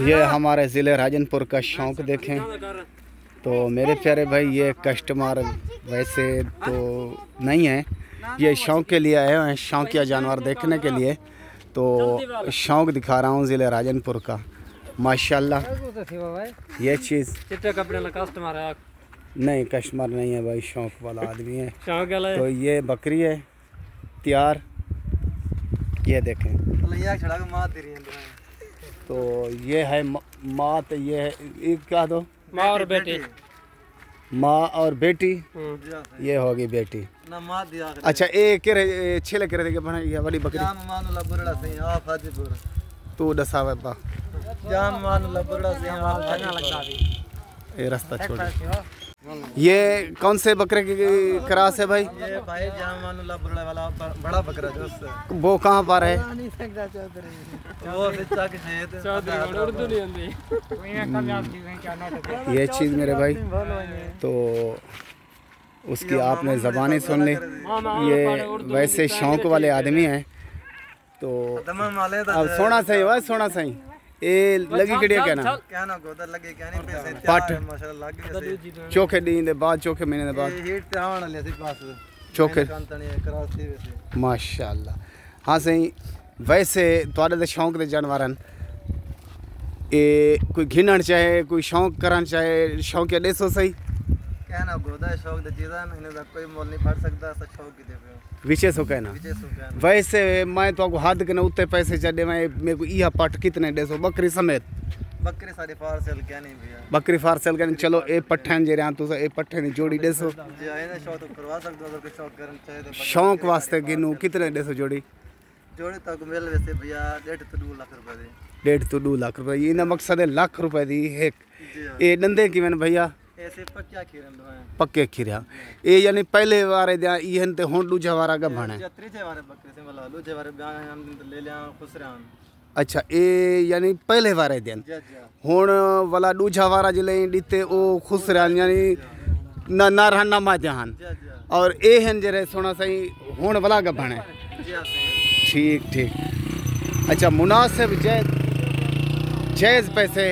ये हमारे ज़िले राजनपुर का शौक़ देखें तो मेरे प्यारे भाई, ये कस्टमर वैसे तो नहीं है, ये शौक़ के लिए आए हैं, शौकिया जानवर देखने के लिए। तो शौक़ दिखा रहा हूँ ज़िले राजनपुर का। माशाल्लाह ये चीज़ कस्टमर है, नहीं कस्टमर नहीं है भाई, शौक़ वाला आदमी है। तो ये बकरी है तैयार, ये देखें। तो ये है माँ, तो ये है क्या दो, माँ और बेटी, माँ और बेटी, ये होगी बेटी। अच्छा ये केरे छेले करे के बना, ये वाली बकरी तू दसा बाबा ये रास्ता छोड़। ये कौन से बकरे की क्रास है भाई? ये भाई वाला बड़ा बकरा जो वो कहाँ पर है? वो ये चीज़ मेरे भाई, तो उसकी आपने ज़बानी सुन ली। ये वैसे शौक़ वाले आदमी हैं। तो अब सोना सही भाई, सोना सही ए लगी कड़िया कहना पट चौखे दी दे बाद, चौखे महीने दे बाद चौखे। माशाल्लाह हाँ सही। वैसे तुहाडे दे शौक़ दे जानवर ए कोई घिनण चाहे, कोई शौक़ करन चाहे, शौक़ या देसो सही कहना गोदा शौक़ दे चीज़ां इन्हें दा कोई मोल नहीं फड़ सकदा, सब शौक़ की दे विचे सो कहना। वैसे मैं तो को हद के न उत्ते पैसे चढ़े, मैं मेरे को यह पट कितने देसो बकरी समेत? बकरी सारी फारसेल क्या नहीं भैया, बकरी फारसेल कहने। चलो ए पट्ठन जे रहा तुसा ए पट्ठे दी जोड़ी देसो, जी आए शौक़ तो करवा सकदो अगर कोई शौक़ करन चाहे तो। शौक़ वास्ते गिनू कितने देसो जोड़ी? जोड़ी तक मिल वैसे भैया 1.5 तो 2 लाख रुपए दी। 1.5 तो 2 लाख रुपए, इना मकसद है लाख रुपए दी एक। ए दंदे की मैंने भैया ऐसे पक्का खीरन दो हैं, पक्के खीरा ए यानी पहले वारे दिया इहन ते हुन दूजा वारा का भाणे। त्रीजे वारे बकरे से मला दूजे वारे ब्याह हम ले लिया खुश रहन। अच्छा ए यानी पहले वारे दिन हुन वाला दूजा वारा जिले दीते ओ खुश रहन, यानी ना ना रहना मा जहान। और ए हन जरे सोना सही हुन वाला का भाणे। ठीक ठीक। अच्छा मुनासिब जायज़ पैसे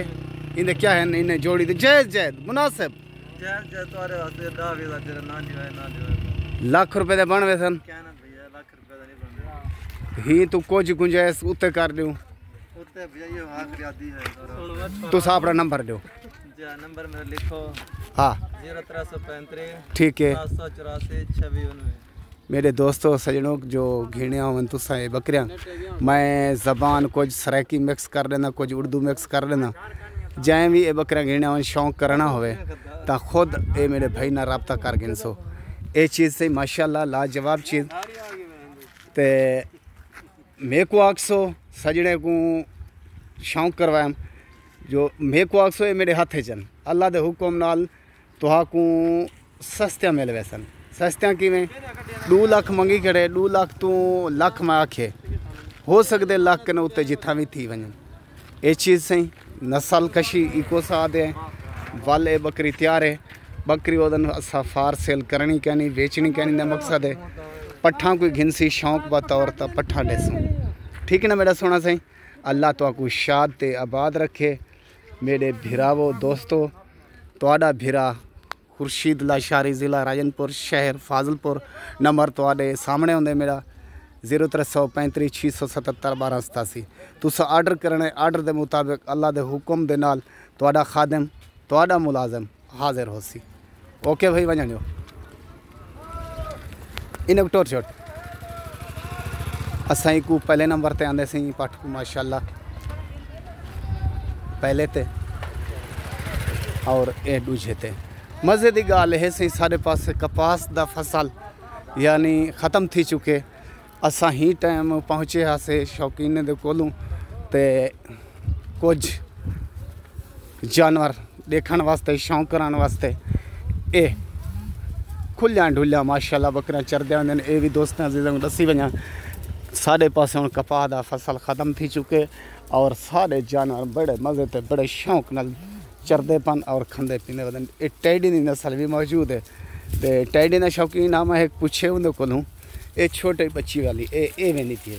इन्हें क्या है, इन्हें जोड़ी दे जायज़ मुनासिब लाख रुपए दे बन वे सन। ही तू कुछ गुंजाइश उत्ते कर दूं, तू अपना नंबर दो। नंबर मेरा लिखो। हाँ 0335 ठीक है। 784 2619। मेरे दोस्तों सजनों जो घिणिया होवन तुसा ये बकरियां, मैं ज़बान कुछ सराइकी मिक्स कर देना, कुछ उर्दू मिक्स कर देना। जैं भी ये बकरियां घिणिया होवन शौक़ करना होवे तो खुद ये मेरे भाई ना रब्ता कर गिनसो। ये चीज़ से माशाल्लाह लाजवाब चीज़। ते मेरे को आखसो सजने को शौक़ करवाया जो मेरे को आखसो ये मेरे हाथे चन अल्लाह दे हुक्म नाल तुहा को सस्तियाँ मिल वैसन। सस्तियाँ किवें 2 लाख मंगी खड़े, 2 लाख तू लख में आखे हो सकते लाख के न उत्ते जिथा भी थी वजन। ये चीज़ सही नस्ल कशी इको सा दे वल ए बकरी तैयार है। बकरी ओदन असा फार सेल करनी कहनी, बेचनी कहनी ना मकसद है। पट्ठा कोई घिनसी शौक़ बतौर तो पट्ठा देसूँ। ठीक है ना मेरा सोना सही। अल्लाह तो आपको शाद ते आबाद रखे। मेरे भिरावो दोस्तों, तुहाडा भिरा खुर्शीद लाशारी ज़िला राजनपुर शहर फाजिलपुर। नंबर तुहाडे सामने होंदे मेरा 0335 677 1287। तुसा आर्डर करने आर्डर के मुताबिक अल्लाह के हुक्म दे नाल तुहाडा खादिम तुहाडा मुलाजिम हाजिर हो सी। ओके भाई वजन जो इन टोर शॉट असाई को पहले नंबर ते आंदे सी पठ को माशाल्लाह पहले ते और ए दूजे ते। मज़े की गाल है सी साढ़े पास कपास दा फसल यानी ख़त्म थी चुके। असा ही टाइम पहुँचे हासे शौकीन दे कोलों ते कुछ जानवर देखने वास्ते शौक कराने वास्ते ए खुलिया ढुलिया माशाल्लाह बकरियां चरदे होंदे। ये भी दोस्तों अजीज़ों दसी वजा साढ़े पास हुण कपाह दा फसल ख़त्म थी चुके और सारे जानवर बड़े मज़े ते बड़े शौक नाल चरदे पन और खांदे पींदे वदन। ये टैडी दी नस्ल भी मौजूद है। तो टैडी का शौकीन हम एक पूछे उन्हें कोलों ये छोटे बच्ची वाली ए वेंदी थी।